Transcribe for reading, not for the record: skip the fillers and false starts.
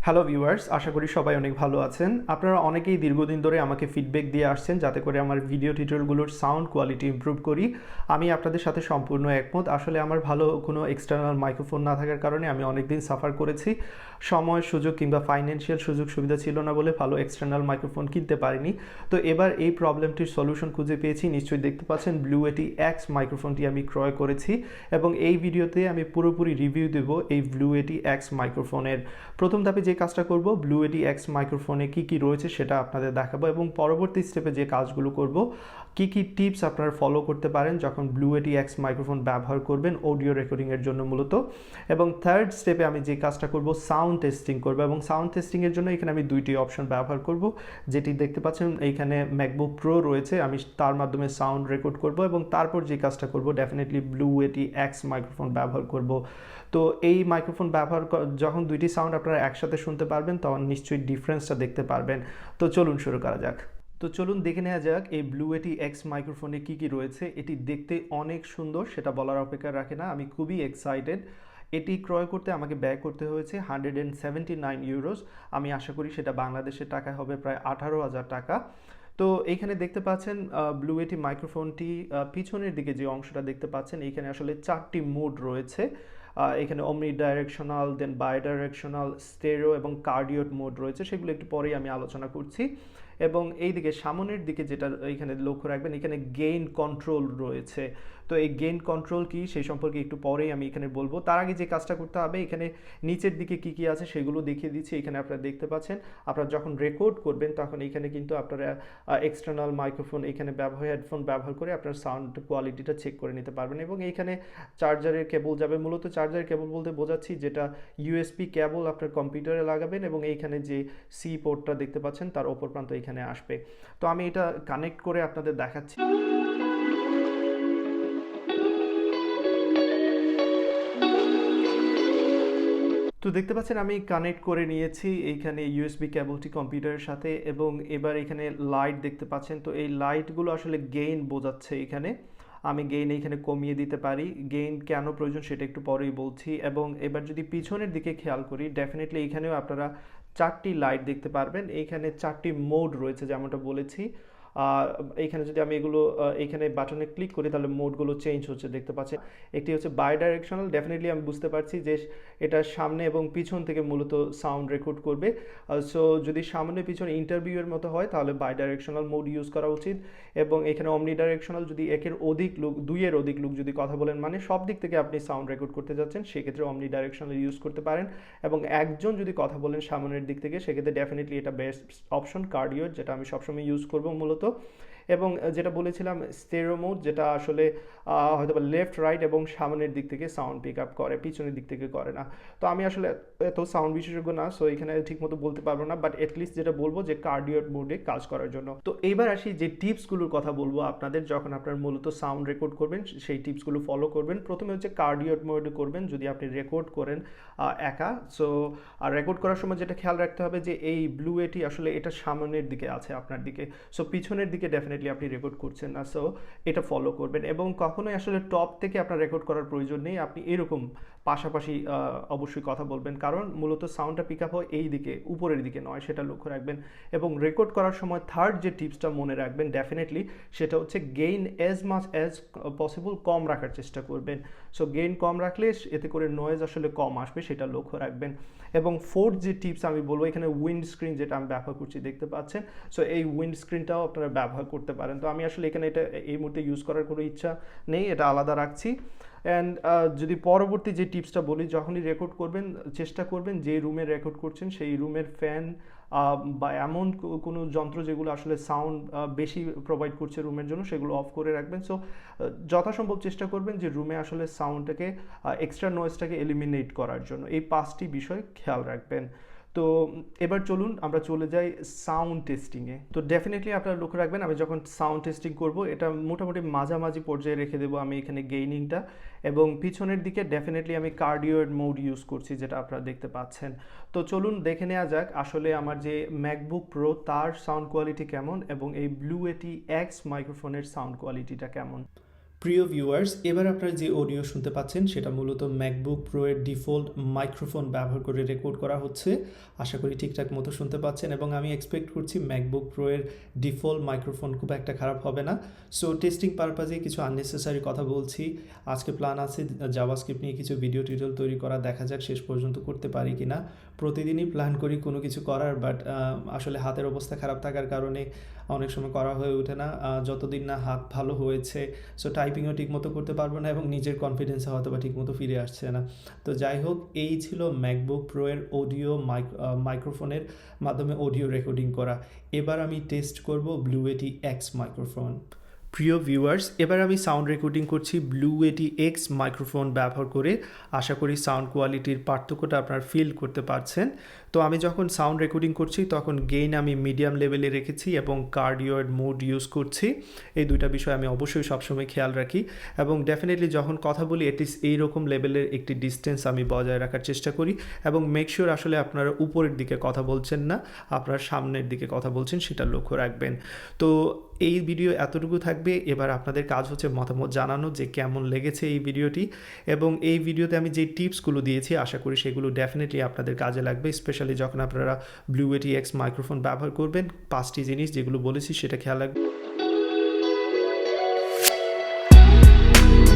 Hello viewers, আশা করি সবাই অনেক ভালো আছেন। আপনারা অনেকেই দীর্ঘদিন ধরে আমাকে ফিডব্যাক দিয়ে আসছেন যাতে করে আমার ভিডিও টিউটোরিয়ালগুলোর সাউন্ড কোয়ালিটি ইমপ্রুভ করি। আমি আপনাদের সাথে সম্পূর্ণ একমত। আসলে আমার ভালো কোনো এক্সটার্নাল মাইক্রোফোন না থাকার কারণে আমি অনেকদিন সাফার করেছি। সময় সুযোগ কিংবা ফাইন্যান্সিয়াল সুযোগ সুবিধা ছিল না বলে ভালো এক্সটার্নাল মাইক্রোফোন কিনতে পারিনি। তো এবার এই প্রবলেমটির সলিউশন খুঁজে পেয়েছি। নিশ্চয়ই দেখতে পাচ্ছেন ব্লু এটি এক্স মাইক্রোফোনটি আমি ক্রয় করেছি এবং এই ভিডিওতে আমি পুরোপুরি রিভিউ দেব এই ব্লু এটি এক্স মাইক্রোফোনের। প্রথম ধাপে যে কাজটা করব, ব্লু এটি এক্স মাইক্রোফোনে কি কি রয়েছে সেটা আপনাদের দেখাবো এবং পরবর্তী স্টেপে যে কাজগুলো করব, কি কি টিপস আপনারা ফলো করতে পারেন যখন ব্লু এটি এক্স মাইক্রোফোন ব্যবহার করবেন অডিও রেকর্ডিংয়ের জন্য মূলত। এবং থার্ড স্টেপে আমি যে কাজটা করব, সাউন্ড টেস্টিং করব এবং সাউন্ড টেস্টিংয়ের জন্য এখানে আমি দুইটি অপশন ব্যবহার করব। যেটি দেখতে পাচ্ছেন এইখানে ম্যাকবুক প্রো রয়েছে, আমি তার মাধ্যমে সাউন্ড রেকর্ড করব এবং তারপর যে কাজটা করব ডেফিনেটলি ব্লু এটি এক্স মাইক্রোফোন ব্যবহার করব। তো এই মাইক্রোফোন ব্যবহার যখন দুইটি সাউন্ড আপনারা একসাথে শুনতে পারবেন তখন নিশ্চয়ই ডিফারেন্সটা দেখতে পারবেন। তো চলুন শুরু করা যাক। তো চলুন দেখে নেওয়া যাক এই ব্লু এটি এক্স মাইক্রোফোনে কি কি রয়েছে। এটি দেখতে অনেক সুন্দর, সেটা বলার অপেক্ষা রাখে না। আমি খুবই এক্সাইটেড। এটি ক্রয় করতে আমাকে ব্যয় করতে হয়েছে 179 ইউরোস। আমি আশা করি সেটা বাংলাদেশের টাকায় হবে প্রায় 18,000 টাকা। তো এইখানে দেখতে পাচ্ছেন ব্লু এটি মাইক্রোফোনটি পিছনের দিকে যে অংশটা দেখতে পাচ্ছেন, এইখানে আসলে 4টি মোড রয়েছে। এখানে omnidirectional, then bidirectional, stereo এবং কার্ডিওড মোড রয়েছে, সেগুলো একটু পরেই আমি আলোচনা করছি। এবং এই দিকে সামনের দিকে যেটা এখানে লক্ষ্য রাখবেন, এখানে গেইন কন্ট্রোল রয়েছে। তো এই গেইন কন্ট্রোল কি সেই সম্পর্কে একটু পরেই আমি এখানে বলবো। তার আগে যে কাজটা করতে হবে, এখানে নিচের দিকে কি কি আছে সেগুলো দেখিয়ে দিচ্ছি। এখানে আপনারা দেখতে পাচ্ছেন, আপনারা যখন রেকর্ড করবেন তখন এখানে কিন্তু আপনারা এক্সটার্নাল মাইক্রোফোন এখানে হেডফোন ব্যবহার করে আপনার সাউন্ড কোয়ালিটিটা চেক করে নিতে পারবেন। এবং এইখানে চার্জারের কেবল যাবে, মূলত চার্জারের কেবল বলতে বোঝাচ্ছি যেটা ইউএসবি কেবল আপনার কম্পিউটারে লাগাবেন এবং এইখানে যে সি পোর্টটা দেখতে পাচ্ছেন তার ওপর প্রান্ত এখানে আসবে। তো আমি এটা কানেক্ট করে আপনাদের দেখাচ্ছি। তো দেখতে পাচ্ছেন আমি কানেক্ট করে নিয়েছি এইখানে ইউএসবি কেবলটি কম্পিউটারের সাথে এবং এবার এখানে লাইট দেখতে পাচ্ছেন। তো এই লাইটগুলো আসলে গেইন বোঝাচ্ছে এখানে। আমি গেইন এইখানে কমিয়ে দিতে পারি। গেইন কেন প্রয়োজন সেটা একটু পরেই বলছি। এবং এবার যদি পিছনের দিকে খেয়াল করি, ডেফিনেটলি এইখানেও আপনারা 4টি লাইট দেখতে পারবেন। এইখানে 4টি মোড রয়েছে যেমনটা বলেছি। এইখানে যদি আমি এগুলো এইখানে বাটনে ক্লিক করি তাহলে মোডগুলো চেঞ্জ হচ্ছে দেখতে পাচ্ছেন। একটি হচ্ছে বাই ডাইরেকশনাল, ডেফিনেটলি আমি বুঝতে পারছি যে এটা সামনে এবং পিছন থেকে মূলত সাউন্ড রেকর্ড করবে। সো যদি সামনে পিছনে ইন্টারভিউয়ের মতো হয় তাহলে বাই ডাইরেকশনাল মোড ইউজ করা উচিত। এবং এখানে অমনি ডাইরেকশনাল, যদি একের অধিক লোক, দুইয়ের অধিক লোক যদি কথা বলেন, মানে সব দিক থেকে আপনি সাউন্ড রেকর্ড করতে যাচ্ছেন, সেক্ষেত্রে অমনি ডাইরেকশনাল ইউজ করতে পারেন। এবং একজন যদি কথা বলেন সামনের দিক থেকে, সেক্ষেত্রে ডেফিনেটলি এটা বেস্ট অপশন কার্ডিওড, যেটা আমি সবসময় ইউজ করবো মূলত। এবং যেটা বলেছিলাম স্টেরিও মোড, যেটা আসলে হয়তো বা লেফট রাইট এবং সামনের দিক থেকে সাউন্ড পিক আপ করে, পিছনের দিক থেকে করে না। তো আমি আসলে এত সাউন্ড বিশেষজ্ঞ না, সো এখানে ঠিকমতো বলতে পারবো না, বাট এটলিস্ট যেটা বলবো যে কার্ডিওড মোডে কাজ করার জন্য। তো এইবার আসি যে টিপসগুলোর কথা বলবো আপনাদের, যখন আপনার মূলত সাউন্ড রেকর্ড করবেন সেই টিপসগুলো ফলো করবেন। প্রথমে হচ্ছে কার্ডিওড মোডে করবেন যদি আপনি রেকর্ড করেন একা। সো আর রেকর্ড করার সময় যেটা খেয়াল রাখতে হবে যে এই ব্লু এটি আসলে এটা সামনের দিকে আছে আপনার দিকে, সো পিছনের দিকে ডেফিনেটলি আপনি রেকর্ড করছেন না, সো এটা ফলো করবেন। এবং কখনোই আসলে টপ থেকে আপনার রেকর্ড করার প্রয়োজন নেই, আপনি এরকম পাশাপাশি অবশ্যই কথা বলবেন, কারণ মূলত সাউন্ডটা পিক আপ হয় এই দিকে, উপরের দিকে নয়, সেটা লক্ষ্য রাখবেন। এবং রেকর্ড করার সময় থার্ড যে টিপসটা মনে রাখবেন ডেফিনেটলি, সেটা হচ্ছে gain as much as possible কম রাখার চেষ্টা করবেন। সো গেইন কম রাখলে এতে করে নয়েজ আসলে কম আসবে, সেটা লক্ষ্য রাখবেন। এবং ফোর্থ যে টিপস আমি বলবো, এখানে উইন্ড স্ক্রিন যেটা আমি ব্যবহার করছি দেখতে পাচ্ছেন, সো এই উইন্ড স্ক্রিনটাও আপনারা ব্যবহার করতে পারেন। তো আমি আসলে এখানে এটা এই মুহূর্তে ইউজ করার কোনো ইচ্ছা নেই, এটা আলাদা রাখছি। অ্যান্ড যদি পরবর্তী যে টিপসটা বলি, যখনই রেকর্ড করবেন চেষ্টা করবেন যে রুমে রেকর্ড করছেন সেই রুমের ফ্যান বা এমন কোনো যন্ত্র যেগুলো আসলে সাউন্ড বেশি প্রোভাইড করছে রুমের জন্য, সেগুলো অফ করে রাখবেন। সো যথাসম্ভব চেষ্টা করবেন যে রুমে আসলে সাউন্ডটাকে এক্সট্রা নয়েজটাকে এলিমিনেট করার জন্য। এই 5টি বিষয় খেয়াল রাখবেন। তো এবার চলুন আমরা চলে যাই সাউন্ড টেস্টিংয়ে। তো ডেফিনেটলি আপনারা লক্ষ্য রাখবেন, আমি যখন সাউন্ড টেস্টিং করব এটা মোটামুটি মাঝামাঝি পর্যায়ে রেখে দেবো আমি এখানে গেইনিংটা। এবং পিছনের দিকে ডেফিনেটলি আমি কার্ডিওয়েড মোড ইউজ করছি, যেটা আপনারা দেখতে পাচ্ছেন। তো চলুন দেখে নেওয়া যাক আসলে আমার যে ম্যাকবুক প্রো তার সাউন্ড কোয়ালিটি কেমন এবং এই ব্লু এটি এক্স মাইক্রোফোনের সাউন্ড কোয়ালিটিটা কেমন। প্রিয় ভিউয়ার্স, এবার আপনারা যে অডিও শুনতে পাচ্ছেন সেটা মূলত ম্যাকবুক প্রো এর ডিফল্ট মাইক্রোফোন ব্যবহার করে রেকর্ড করা হচ্ছে। আশা করি ঠিকঠাক মতো শুনতে পাচ্ছেন এবং আমি এক্সপেক্ট করছি ম্যাকবুক প্রো এর ডিফল্ট মাইক্রোফোন খুব একটা খারাপ হবে না। সো টেস্টিং পারপাজে কিছু আননেসেসারি কথা বলছি। আজকে প্ল্যান আছে জাভাস্ক্রিপ্ট নিয়ে কিছু ভিডিও টিউটোরিয়াল তৈরি করা, দেখা যাক শেষ পর্যন্ত করতে পারি কি না। প্রতিদিনই প্ল্যান করি কোনো কিছু করার, বাট আসলে হাতের অবস্থা খারাপ থাকার কারণে অনেক সময় করা হয়ে ওঠে না। যতদিন না হাত ভালো হয়েছে, সো টাইপিংও ঠিকমতো করতে পারবো না এবং নিজের কনফিডেন্সে হয়তো বা ঠিকমতো ফিরে আসছে না। তো যাই হোক, এই ছিল ম্যাকবুক প্রো এর অডিও মাইক্রোফোনের মাধ্যমে অডিও রেকর্ডিং করা। এবার আমি টেস্ট করব ব্লু এটি এক্স মাইক্রোফোন। প্রিয় ভিউয়ার্স, এবার আমি সাউন্ড রেকর্ডিং করছি ব্লু এটি এক্স মাইক্রোফোন ব্যবহার করে। আশা করি সাউন্ড কোয়ালিটির পার্থক্যটা আপনারা ফিল করতে পারছেন। তো আমি যখন সাউন্ড রেকর্ডিং করছি তখন গেইন আমি মিডিয়াম লেভেলে রেখেছি এবং কার্ডিওয়েড মোড ইউজ করছি। এই দুইটা বিষয় আমি অবশ্যই সবসময় খেয়াল রাখি এবং ডেফিনেটলি যখন কথা বলি এটিস এইরকম লেভেলের একটি ডিস্টেন্স আমি বজায় রাখার চেষ্টা করি এবং মেক শিওর আসলে আপনারা উপরের দিকে কথা বলছেন না, আপনারা সামনের দিকে কথা বলছেন, সেটা লক্ষ্য রাখবেন। তো এই ভিডিও এতটুকু থাকবে। এবার আপনাদের কাজ হচ্ছে মতামত জানানো যে কেমন লেগেছে এই ভিডিওটি, এবং এই ভিডিওতে আমি যে টিপসগুলো দিয়েছি আশা করি সেগুলো ডেফিনেটলি আপনাদের কাজে লাগবে, স্পেশালি যখন আপনারা ব্লু এটি এক্স মাইক্রোফোন ব্যবহার করবেন। 5টি জিনিস যেগুলো বলেছি সেটা খেয়াল রাখবেন।